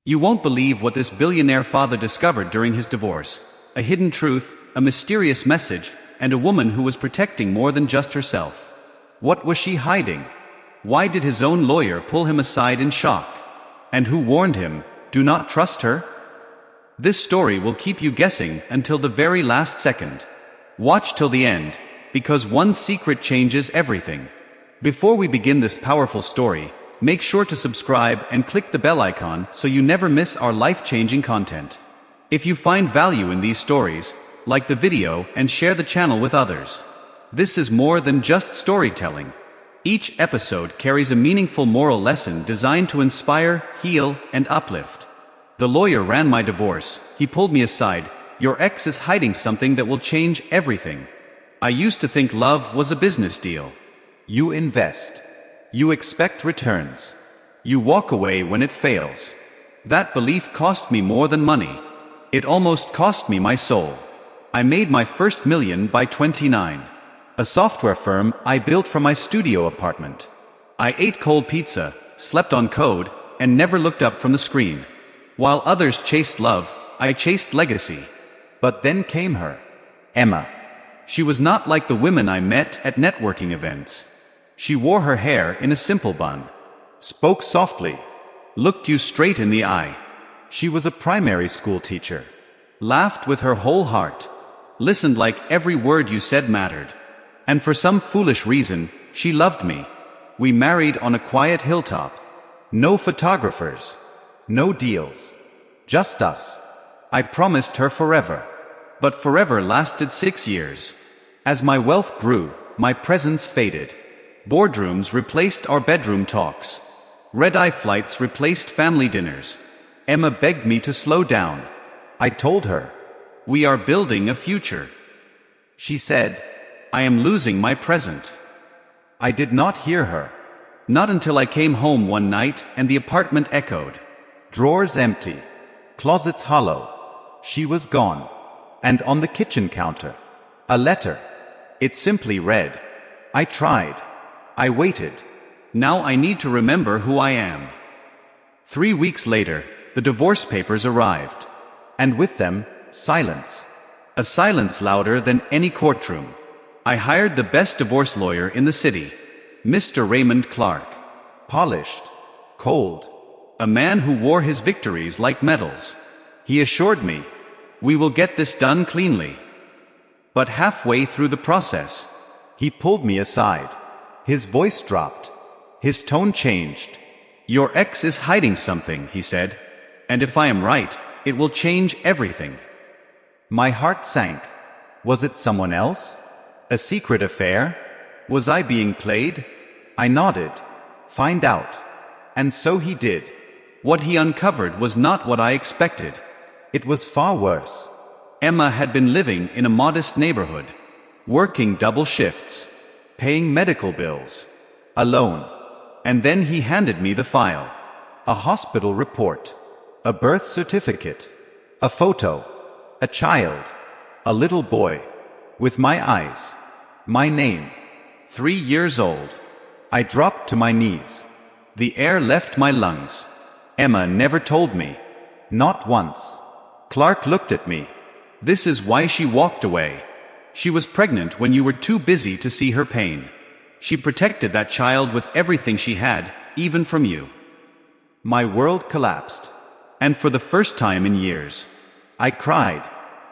You won't believe what this billionaire father discovered during his divorce. A hidden truth, a mysterious message, and a woman who was protecting more than just herself. What was she hiding? Why did his own lawyer pull him aside in shock? And who warned him, "Do not trust her"? This story will keep you guessing until the very last second. Watch till the end, because one secret changes everything. Before we begin this powerful story, make sure to subscribe and click the bell icon so you never miss our life-changing content. If you find value in these stories, like the video and share the channel with others. This is more than just storytelling. Each episode carries a meaningful moral lesson designed to inspire, heal, and uplift. The lawyer ran my divorce. He pulled me aside. "Your ex is hiding something that will change everything." I used to think love was a business deal. You invest. You expect returns. You walk away when it fails. That belief cost me more than money. It almost cost me my soul. I made my first million by 29. A software firm I built from my studio apartment. I ate cold pizza, slept on code, and never looked up from the screen. While others chased love, I chased legacy. But then came her. Emma. She was not like the women I met at networking events. She wore her hair in a simple bun, spoke softly, looked you straight in the eye. She was a primary school teacher, laughed with her whole heart, listened like every word you said mattered. And for some foolish reason, she loved me. We married on a quiet hilltop. No photographers, no deals, just us. I promised her forever. But forever lasted 6 years. As my wealth grew, my presence faded. Boardrooms replaced our bedroom talks. Red-eye flights replaced family dinners. Emma begged me to slow down. I told her, "We are building a future." She said, "I am losing my present." I did not hear her. Not until I came home one night and the apartment echoed. Drawers empty, closets hollow. She was gone. And on the kitchen counter, a letter. It simply read, "I tried. I waited. Now I need to remember who I am." 3 weeks later, the divorce papers arrived. And with them, silence. A silence louder than any courtroom. I hired the best divorce lawyer in the city, Mr. Raymond Clark. Polished, cold, a man who wore his victories like medals. He assured me, "We will get this done cleanly." But halfway through the process, he pulled me aside. His voice dropped. His tone changed. "Your ex is hiding something," he said. "And if I am right, it will change everything." My heart sank. Was it someone else? A secret affair? Was I being played? I nodded. "Find out." And so he did. What he uncovered was not what I expected. It was far worse. Emma had been living in a modest neighborhood, working double shifts, paying medical bills, alone. And then he handed me the file. A hospital report, a birth certificate, a photo, a child, a little boy, with my eyes, my name, 3 years old. I dropped to my knees. The air left my lungs. Emma never told me. Not once. Clark looked at me. "This is why she walked away. She was pregnant when you were too busy to see her pain. She protected that child with everything she had, even from you." My world collapsed. And for the first time in years, I cried.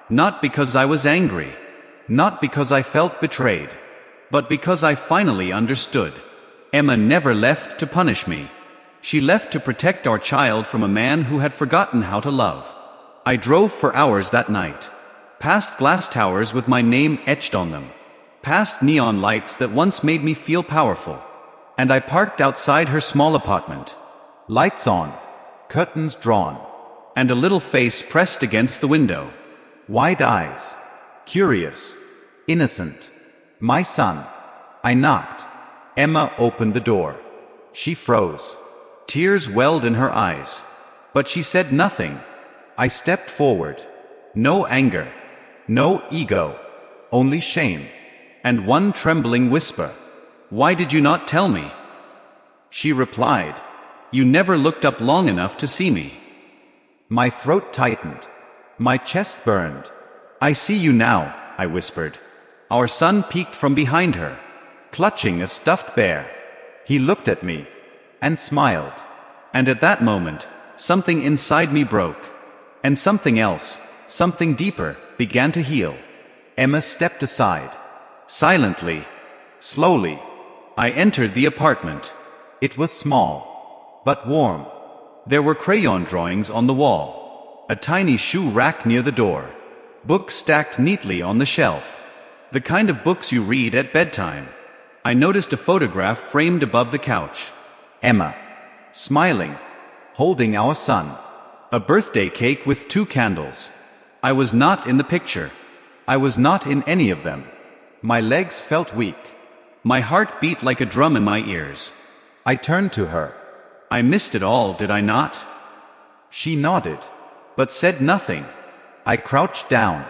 Not because I was angry. Not because I felt betrayed. But because I finally understood. Emma never left to punish me. She left to protect our child from a man who had forgotten how to love. I drove for hours that night. Past glass towers with my name etched on them. Past neon lights that once made me feel powerful. And I parked outside her small apartment. Lights on. Curtains drawn. And a little face pressed against the window. Wide eyes. Curious. Innocent. My son. I knocked. Emma opened the door. She froze. Tears welled in her eyes. But she said nothing. I stepped forward. No anger. No ego. Only shame. And one trembling whisper. "Why did you not tell me?" She replied, "You never looked up long enough to see me." My throat tightened. My chest burned. "I see you now," I whispered. Our son peeked from behind her, clutching a stuffed bear. He looked at me and smiled. And at that moment, something inside me broke. And something else, something deeper, began to heal. Emma stepped aside. Silently, slowly, I entered the apartment. It was small, but warm. There were crayon drawings on the wall, a tiny shoe rack near the door, books stacked neatly on the shelf. The kind of books you read at bedtime. I noticed a photograph framed above the couch. Emma, smiling, holding our son. A birthday cake with 2 candles. I was not in the picture. I was not in any of them. My legs felt weak. My heart beat like a drum in my ears. I turned to her. I missed it all, did I not? She nodded, but said nothing. I crouched down,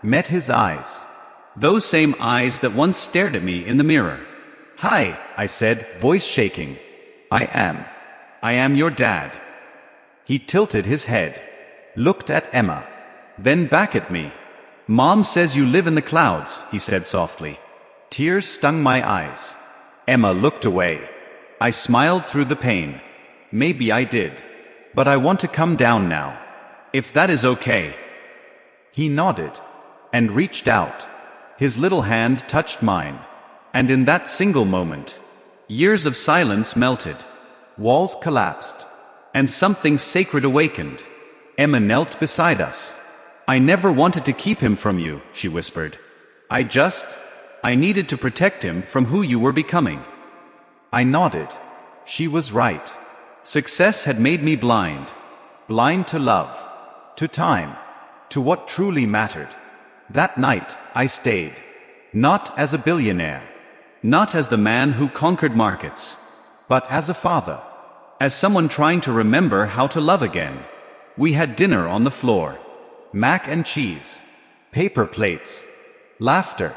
met his eyes. Those same eyes that once stared at me in the mirror. "Hi," I said, voice shaking. I am your dad." He tilted his head, looked at Emma, then back at me. "Mom says you live in the clouds," he said softly. Tears stung my eyes. Emma looked away. I smiled through the pain. Maybe I did. But I want to come down now. If that is okay. He nodded and reached out. His little hand touched mine. And in that single moment, years of silence melted. Walls collapsed. And something sacred awakened. Emma knelt beside us. "I never wanted to keep him from you," she whispered. I needed to protect him from who you were becoming." I nodded. She was right. Success had made me blind. Blind to love, to time, to what truly mattered. That night, I stayed. Not as a billionaire. Not as the man who conquered markets. But as a father. As someone trying to remember how to love again. We had dinner on the floor. Mac and cheese. Paper plates. Laughter.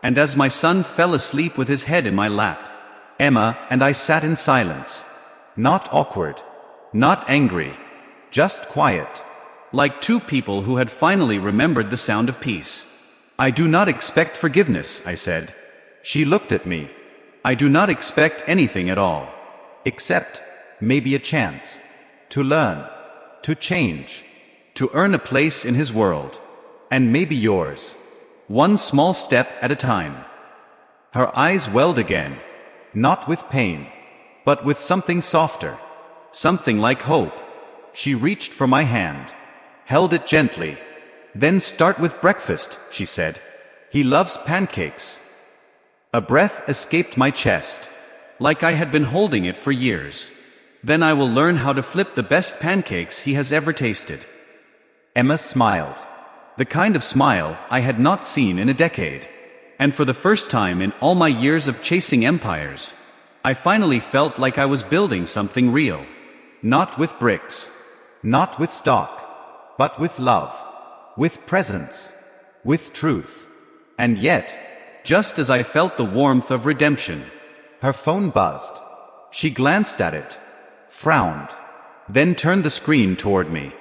And as my son fell asleep with his head in my lap, Emma and I sat in silence. Not awkward. Not angry. Just quiet. Like 2 people who had finally remembered the sound of peace. "I do not expect forgiveness," I said. She looked at me. "I do not expect anything at all. Except, maybe a chance. To learn. To change. To earn a place in his world. And maybe yours. One small step at a time." Her eyes welled again. Not with pain. But with something softer. Something like hope. She reached for my hand. Held it gently. "Then start with breakfast," she said. "He loves pancakes." A breath escaped my chest. Like I had been holding it for years. "Then I will learn how to flip the best pancakes he has ever tasted." Emma smiled. The kind of smile I had not seen in a decade. And for the first time in all my years of chasing empires, I finally felt like I was building something real. Not with bricks. Not with stock. But with love. With presence. With truth. And yet, just as I felt the warmth of redemption, her phone buzzed. She glanced at it. Frowned. Then turned the screen toward me.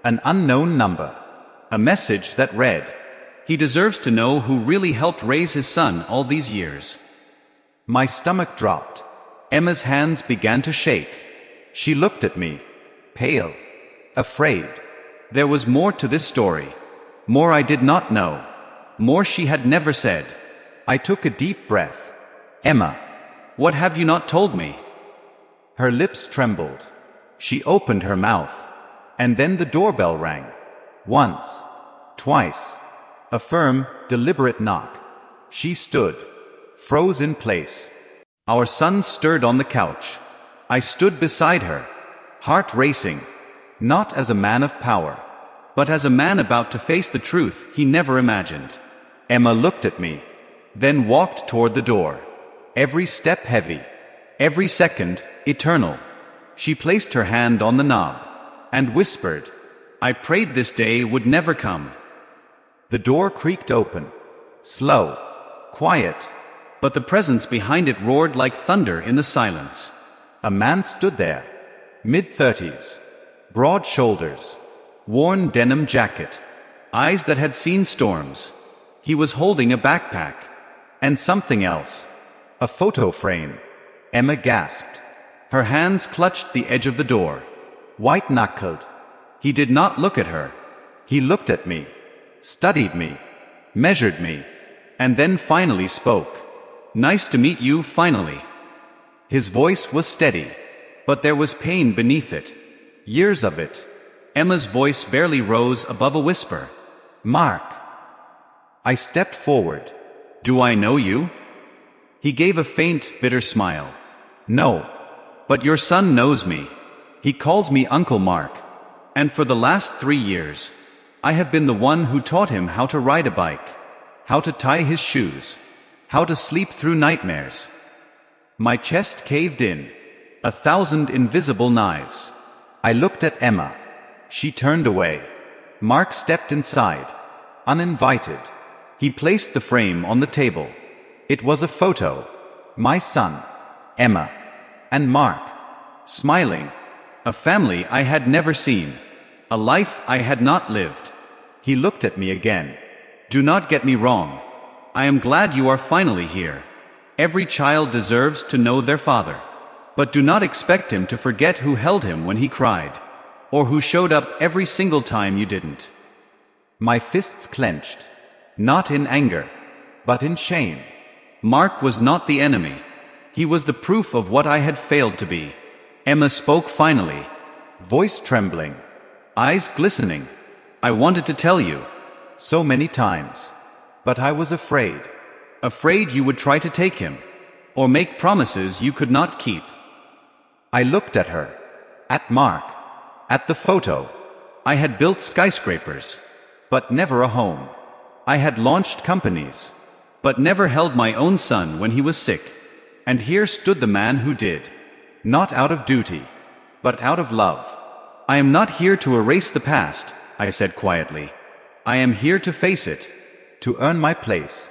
An unknown number. A message that read, "He deserves to know who really helped raise his son all these years." My stomach dropped. Emma's hands began to shake. She looked at me, pale, afraid. There was more to this story. More I did not know. More she had never said. I took a deep breath. "Emma, what have you not told me?" Her lips trembled. She opened her mouth. And then the doorbell rang. Once. Twice. A firm, deliberate knock. She stood. Froze in place. Our son stirred on the couch. I stood beside her. Heart racing. Not as a man of power. But as a man about to face the truth he never imagined. Emma looked at me. Then walked toward the door. Every step heavy. Every second, eternal. She placed her hand on the knob. And whispered, "I prayed this day would never come." The door creaked open. Slow. Quiet. But the presence behind it roared like thunder in the silence. A man stood there. Mid-30s. Broad shoulders. Worn denim jacket. Eyes that had seen storms. He was holding a backpack. And something else. A photo frame. Emma gasped. Her hands clutched the edge of the door. White-knuckled. He did not look at her. He looked at me. Studied me. Measured me. And then finally spoke. Nice to meet you, finally. His voice was steady. But there was pain beneath it. Years of it. Emma's voice barely rose above a whisper. Mark. I stepped forward. Do I know you? He gave a faint, bitter smile. No. But your son knows me. He calls me Uncle Mark. And for the last 3 years, I have been the one who taught him how to ride a bike, how to tie his shoes, how to sleep through nightmares. My chest caved in. 1,000 invisible knives. I looked at Emma. She turned away. Mark stepped inside. Uninvited. He placed the frame on the table. It was a photo. My son, Emma, and Mark. Smiling. A family I had never seen. A life I had not lived. He looked at me again. Do not get me wrong. I am glad you are finally here. Every child deserves to know their father. But do not expect him to forget who held him when he cried. Or who showed up every single time you didn't. My fists clenched. Not in anger. But in shame. Mark was not the enemy. He was the proof of what I had failed to be. Emma spoke finally. Voice trembling. Eyes glistening. I wanted to tell you. So many times. But I was afraid. Afraid you would try to take him. Or make promises you could not keep. I looked at her. At Mark. At the photo. I had built skyscrapers. But never a home. I had launched companies. But never held my own son when he was sick. And here stood the man who did. Not out of duty. But out of love. I am not here to erase the past, I said quietly. I am here to face it. To earn my place.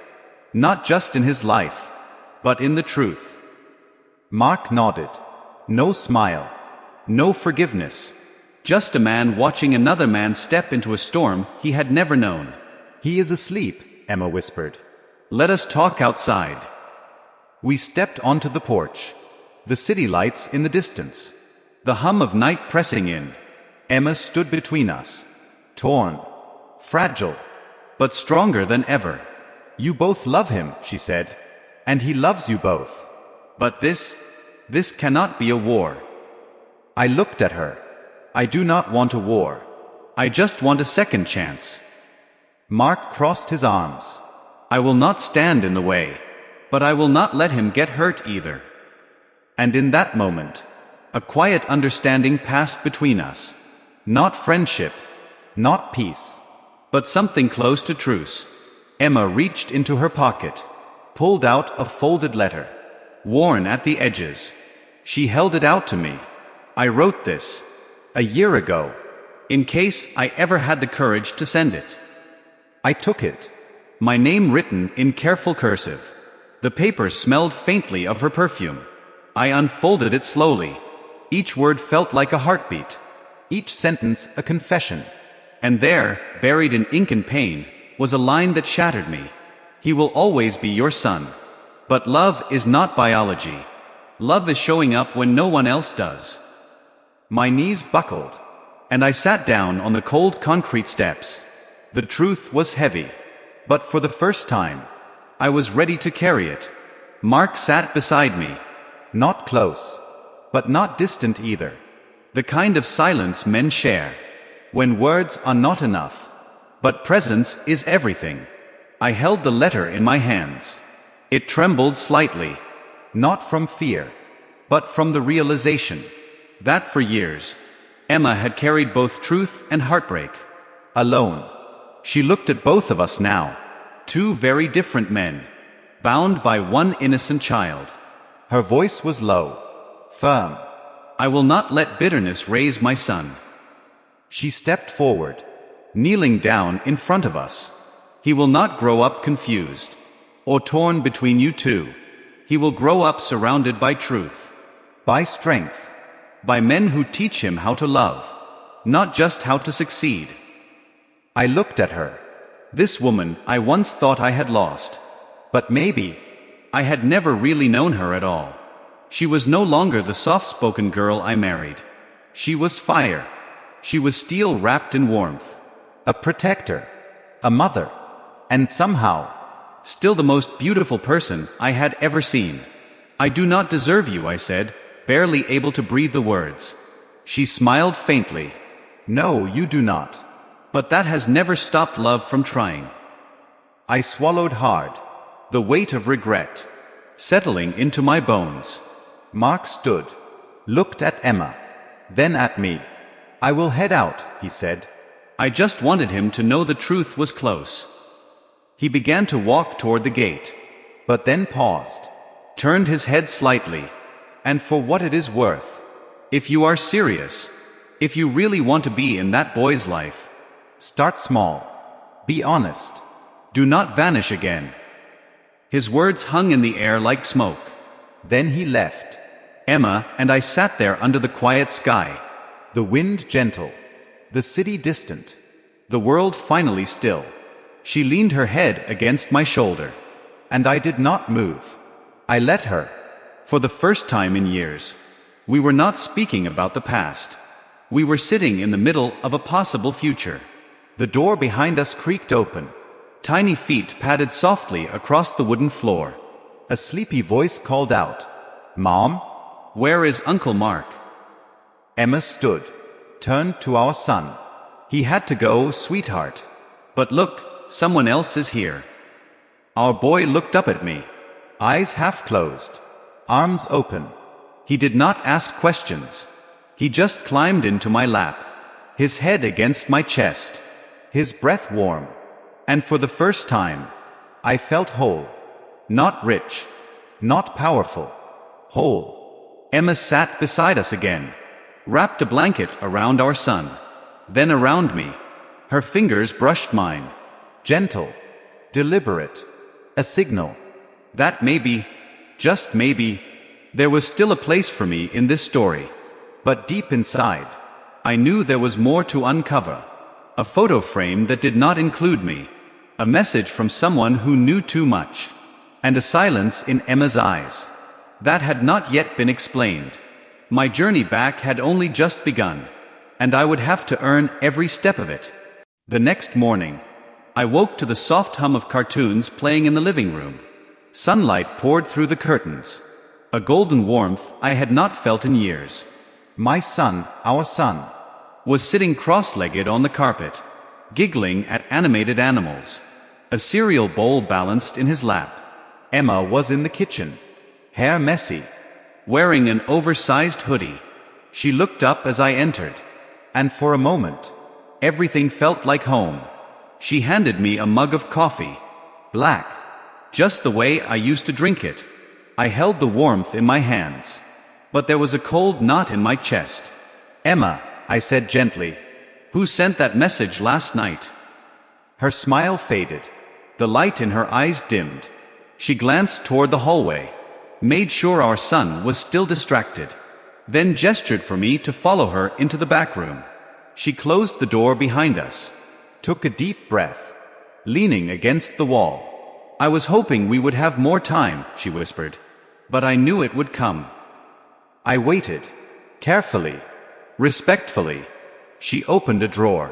Not just in his life. But in the truth. Mark nodded. No smile. No forgiveness. Just a man watching another man step into a storm he had never known. He is asleep, Emma whispered. Let us talk outside. We stepped onto the porch. The city lights in the distance. The hum of night pressing in. Emma stood between us. Torn. Fragile. But stronger than ever. You both love him, she said. And he loves you both. But this cannot be a war. I looked at her. I do not want a war. I just want a second chance. Mark crossed his arms. I will not stand in the way. But I will not let him get hurt either. And in that moment, a quiet understanding passed between us. Not friendship. Not peace. But something close to truce. Emma reached into her pocket. Pulled out a folded letter. Worn at the edges. She held it out to me. I wrote this. A year ago. In case I ever had the courage to send it. I took it. My name written in careful cursive. The paper smelled faintly of her perfume. I unfolded it slowly. Each word felt like a heartbeat. Each sentence a confession. And there, buried in ink and pain, was a line that shattered me. He will always be your son. But love is not biology. Love is showing up when no one else does. My knees buckled. And I sat down on the cold concrete steps. The truth was heavy. But for the first time, I was ready to carry it. Mark sat beside me. Not close. But not distant either. The kind of silence men share. When words are not enough. But presence is everything. I held the letter in my hands. It trembled slightly. Not from fear. But from the realization. That for years, Emma had carried both truth and heartbreak. Alone. She looked at both of us now. Two very different men. Bound by one innocent child. Her voice was low. Firm. I will not let bitterness raise my son. She stepped forward. Kneeling down in front of us. He will not grow up confused. Or torn between you two. He will grow up surrounded by truth. By strength. By men who teach him how to love. not just how to succeed. I looked at her. This woman I once thought I had lost. But maybe I had never really known her at all. She was no longer the soft-spoken girl I married. She was fire. She was steel wrapped in warmth. A protector. A mother. And somehow, still the most beautiful person I had ever seen. I do not deserve you, I said, barely able to breathe the words. She smiled faintly. No, you do not. But that has never stopped love from trying. I swallowed hard. The weight of regret settling into my bones. Mark stood, looked at Emma, then at me. I will head out, he said. I just wanted him to know the truth was close. He began to walk toward the gate, but then paused, turned his head slightly. And for what it is worth, if you are serious, if you really want to be in that boy's life, start small. Be honest. Do not vanish again. His words hung in the air like smoke. Then he left. Emma and I sat there under the quiet sky. The wind gentle. The city distant. The world finally still. She leaned her head against my shoulder. And I did not move. I let her. For the first time in years. We were not speaking about the past. We were sitting in the middle of a possible future. The door behind us creaked open. Tiny feet padded softly across the wooden floor. A sleepy voice called out, "Mom? Where is Uncle Mark?" Emma stood, turned to our son. "He had to go, sweetheart. But look, someone else is here." Our boy looked up at me, eyes half closed, arms open. He did not ask questions. He just climbed into my lap, his head against my chest, his breath warm. And for the first time, I felt whole. Not rich, not powerful. Whole. Emma sat beside us again, wrapped a blanket around our son, then around me. Her fingers brushed mine. Gentle, deliberate. A signal that maybe, just maybe, there was still a place for me in this story. But deep inside, I knew there was more to uncover. A photo frame that did not include me. A message from someone who knew too much. And a silence in Emma's eyes that had not yet been explained. My journey back had only just begun, and I would have to earn every step of it. The next morning, I woke to the soft hum of cartoons playing in the living room. Sunlight poured through the curtains, a golden warmth I had not felt in years. My son, our son, was sitting cross-legged on the carpet, giggling at animated animals. A cereal bowl balanced in his lap. Emma was in the kitchen, hair messy, wearing an oversized hoodie. She looked up as I entered, and for a moment, everything felt like home. She handed me a mug of coffee, black, just the way I used to drink it. I held the warmth in my hands, but there was a cold knot in my chest. "Emma," I said gently, "who sent that message last night?" Her smile faded. The light in her eyes dimmed. She glanced toward the hallway, made sure our son was still distracted, then gestured for me to follow her into the back room. She closed the door behind us, took a deep breath, leaning against the wall. "I was hoping we would have more time," she whispered, "but I knew it would come." I waited, carefully, respectfully. She opened a drawer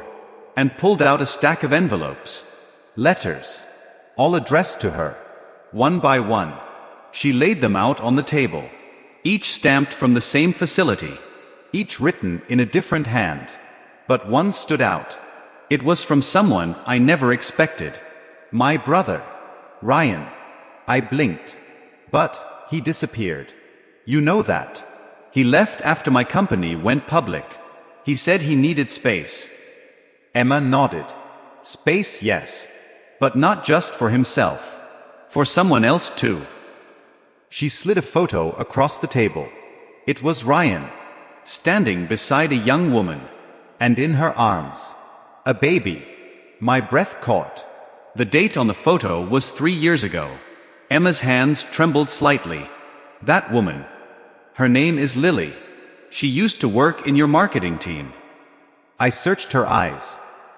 and pulled out a stack of envelopes, letters, all addressed to her. One by one, she laid them out on the table, each stamped from the same facility, each written in a different hand. But one stood out. It was from someone I never expected. My brother, Ryan. I blinked, but he disappeared. "You know that. He left after my company went public. He said he needed space." Emma nodded. "Space, yes. But not just for himself. For someone else too." She slid a photo across the table. It was Ryan, standing beside a young woman, and in her arms, a baby. My breath caught. The date on the photo was 3 years ago. Emma's hands trembled slightly. "That woman. Her name is Lily. She used to work in your marketing team." I searched her eyes,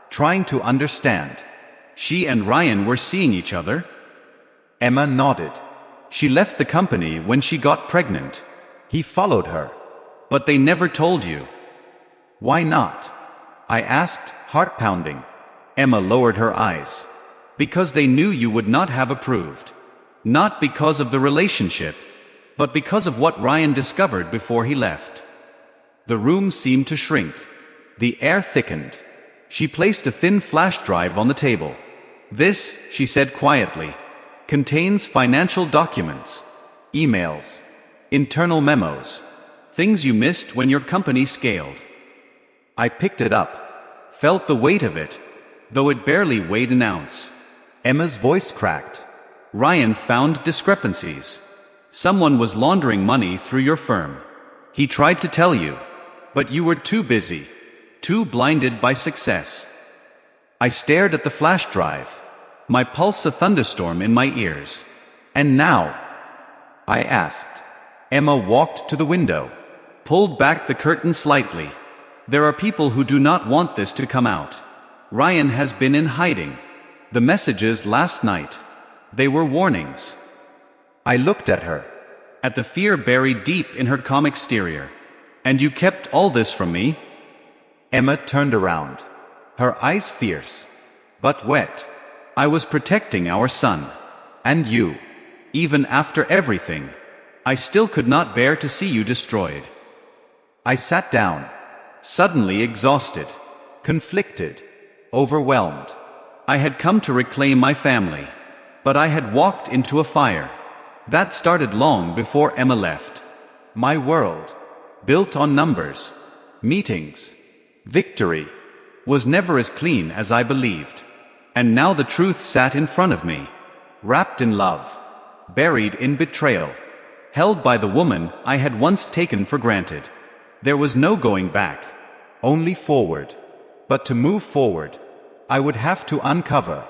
trying to understand. She and Ryan were seeing each other? Emma nodded. She left the company when she got pregnant. He followed her. But they never told you. Why not? I asked, heart pounding. Emma lowered her eyes. Because they knew you would not have approved. Not because of the relationship, but because of what Ryan discovered before he left. The room seemed to shrink. The air thickened. She placed a thin flash drive on the table. This, she said quietly, contains financial documents, emails, internal memos, things you missed when your company scaled. I picked it up, felt the weight of it, though it barely weighed an ounce. Emma's voice cracked. Ryan found discrepancies. Someone was laundering money through your firm. He tried to tell you, but you were too busy, too blinded by success. I stared at the flash drive, my pulse a thunderstorm in my ears. And now? I asked. Emma walked to the window, pulled back the curtain slightly. There are people who do not want this to come out. Ryan has been in hiding. The messages last night, they were warnings. I looked at her, at the fear buried deep in her calm exterior. And you kept all this from me? Emma turned around, her eyes fierce, but wet. I was protecting our son. And you. Even after everything, I still could not bear to see you destroyed. I sat down, suddenly exhausted, conflicted, overwhelmed. I had come to reclaim my family, but I had walked into a fire. That started long before Emma left. My world, built on numbers, meetings, victory, was never as clean as I believed. And now the truth sat in front of me, wrapped in love, buried in betrayal, held by the woman I had once taken for granted. There was no going back, only forward. But to move forward, I would have to uncover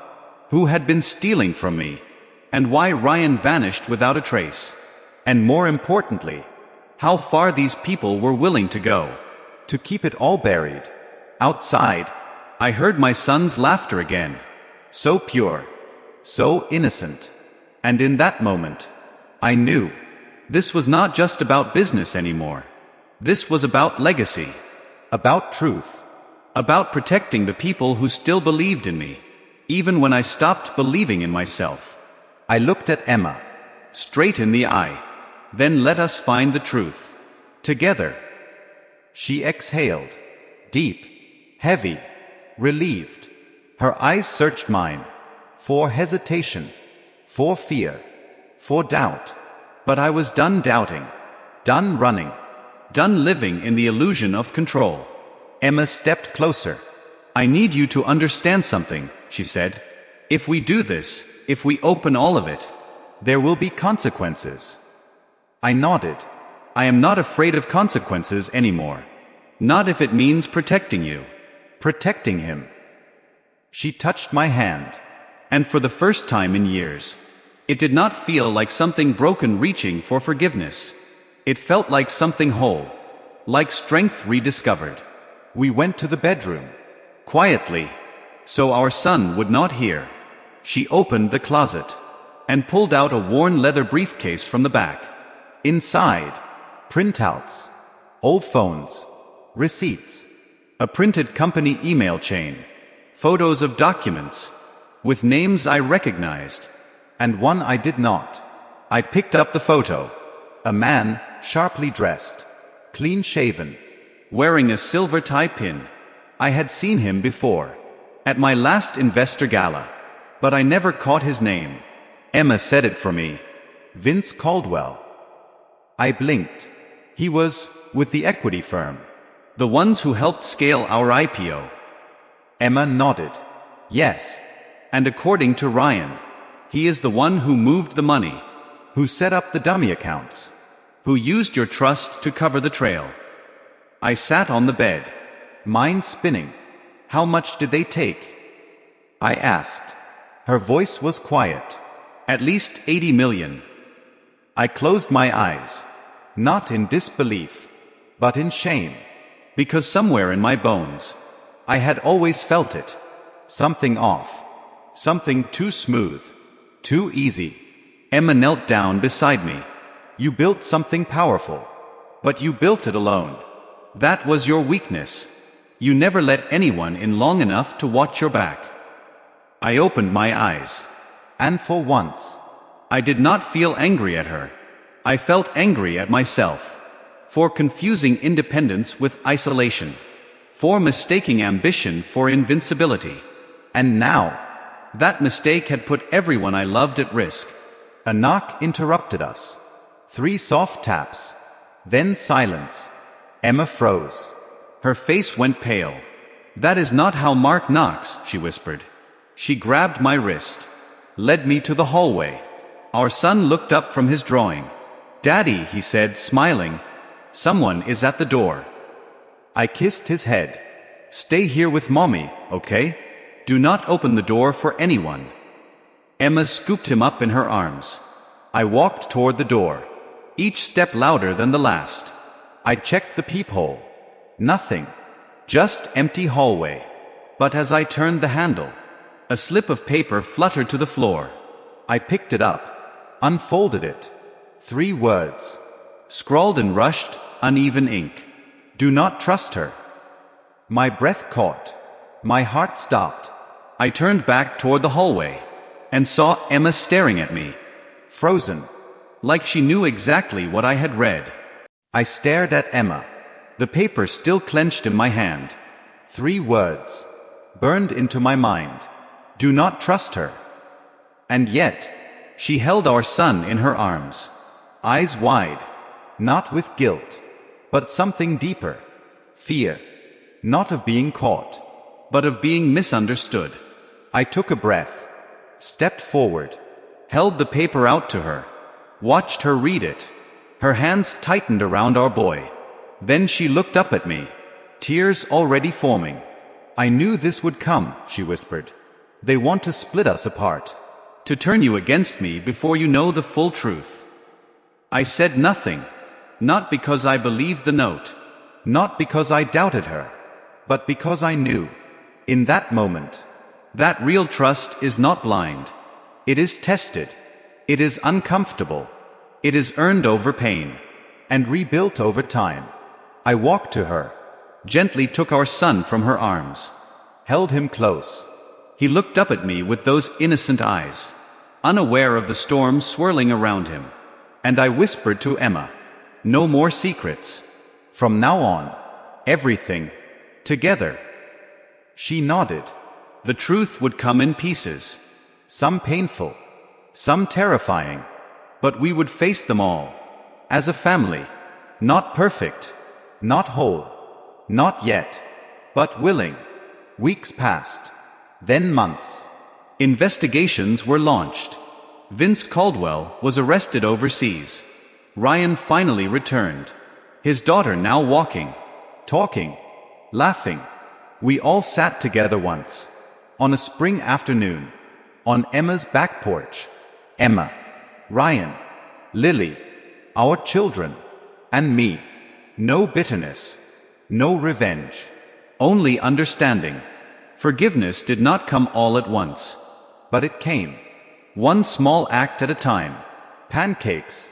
who had been stealing from me, and why Ryan vanished without a trace. And more importantly, how far these people were willing to go, to keep it all buried. Outside, I heard my son's laughter again, so pure, so innocent. And in that moment, I knew this was not just about business anymore. This was about legacy, about truth, about protecting the people who still believed in me, even when I stopped believing in myself. I looked at Emma, straight in the eye. Then let us find the truth. Together. She exhaled, deep, heavy, relieved. Her eyes searched mine, for hesitation, for fear, for doubt. But I was done doubting, done running, done living in the illusion of control. Emma stepped closer. I need you to understand something, she said. If we do this, if we open all of it, there will be consequences. I nodded. I am not afraid of consequences anymore. Not if it means protecting you. Protecting him. She touched my hand. And for the first time in years, it did not feel like something broken reaching for forgiveness. It felt like something whole, like strength rediscovered. We went to the bedroom, quietly, so our son would not hear. She opened the closet and pulled out a worn leather briefcase from the back. Inside, printouts, old phones, receipts, a printed company email chain, photos of documents, with names I recognized, and one I did not. I picked up the photo. A man, sharply dressed, clean-shaven, wearing a silver tie pin. I had seen him before, at my last investor gala, but I never caught his name. Emma said it for me. Vince Caldwell. I blinked. He was with the equity firm, the ones who helped scale our IPO. Emma nodded. Yes. And according to Ryan, he is the one who moved the money, who set up the dummy accounts, who used your trust to cover the trail. I sat on the bed, mind spinning. How much did they take? I asked. Her voice was quiet. At least 80 million. I closed my eyes, not in disbelief, but in shame, because somewhere in my bones, I had always felt it. Something off. Something too smooth. Too easy. Emma knelt down beside me. You built something powerful. But you built it alone. That was your weakness. You never let anyone in long enough to watch your back. I opened my eyes. And for once, I did not feel angry at her. I felt angry at myself. For confusing independence with isolation. For mistaking ambition for invincibility. And now, that mistake had put everyone I loved at risk. A knock interrupted us. 3 soft taps. Then silence. Emma froze. Her face went pale. That is not how Mark knocks, she whispered. She grabbed my wrist. Led me to the hallway. Our son looked up from his drawing. Daddy, he said, smiling. Someone is at the door. I kissed his head. Stay here with Mommy, okay? Do not open the door for anyone. Emma scooped him up in her arms. I walked toward the door. Each step louder than the last. I checked the peephole. Nothing. Just empty hallway. But as I turned the handle, a slip of paper fluttered to the floor. I picked it up. Unfolded it. 3 words. Scrawled in rushed, uneven ink. Do not trust her. My breath caught. My heart stopped. I turned back toward the hallway and saw Emma staring at me. Frozen. Like she knew exactly what I had read. I stared at Emma. The paper still clenched in my hand. 3 words. Burned into my mind. Do not trust her. And yet, she held our son in her arms. Eyes wide. Not with guilt. But something deeper. Fear. Not of being caught. But of being misunderstood. I took a breath. Stepped forward. Held the paper out to her. Watched her read it. Her hands tightened around our boy. Then she looked up at me. Tears already forming. I knew this would come, she whispered. They want to split us apart. To turn you against me before you know the full truth. I said nothing. Not because I believed the note. Not because I doubted her. But because I knew. In that moment. That real trust is not blind. It is tested. It is uncomfortable. It is earned over pain. And rebuilt over time. I walked to her. Gently took our son from her arms. Held him close. He looked up at me with those innocent eyes. Unaware of the storm swirling around him. And I whispered to Emma. No more secrets. From now on. Everything. Together. She nodded. The truth would come in pieces. Some painful. Some terrifying. But we would face them all. As a family. Not perfect. Not whole. Not yet. But willing. Weeks passed. Then months. Investigations were launched. Vince Caldwell was arrested overseas. Ryan finally returned. His daughter now walking. Talking. Laughing. We all sat together once. On a spring afternoon. On Emma's back porch. Emma. Ryan. Lily. Our children. And me. No bitterness. No revenge. Only understanding. Forgiveness did not come all at once. But it came. One small act at a time. Pancakes.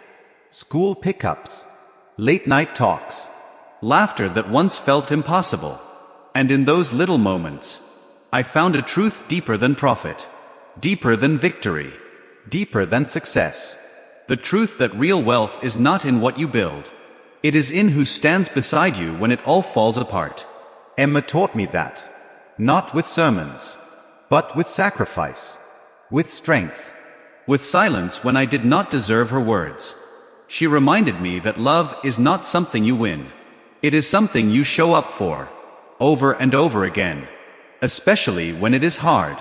School pickups. Late night talks. Laughter that once felt impossible. And in those little moments, I found a truth deeper than profit. Deeper than victory. Deeper than success. The truth that real wealth is not in what you build. It is in who stands beside you when it all falls apart. Emma taught me that. Not with sermons. But with sacrifice. With strength. With silence when I did not deserve her words. She reminded me that love is not something you win. It is something you show up for. Over and over again. Especially when it is hard.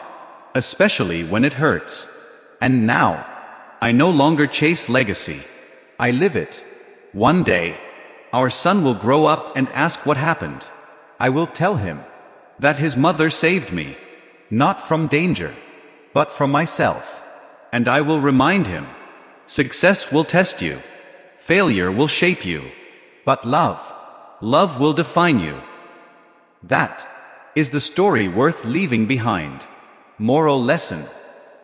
Especially when it hurts. And now, I no longer chase legacy. I live it. One day, our son will grow up and ask what happened. I will tell him that his mother saved me. Not from danger, but from myself. And I will remind him. Success will test you. Failure will shape you. But love will define you. That Is the story worth leaving behind? Moral lesson: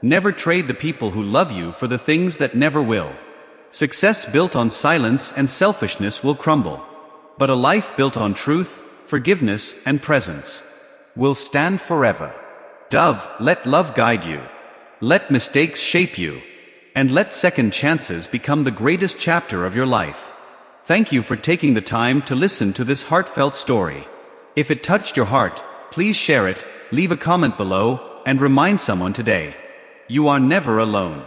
never trade the people who love you for the things that never will. Success built on silence and selfishness will crumble. But a life built on truth, forgiveness, and presence will stand forever. Dove, let love guide you. Let mistakes shape you. And let second chances become the greatest chapter of your life. Thank you for taking the time to listen to this heartfelt story. If it touched your heart, please share it, leave a comment below, and remind someone today: you are never alone.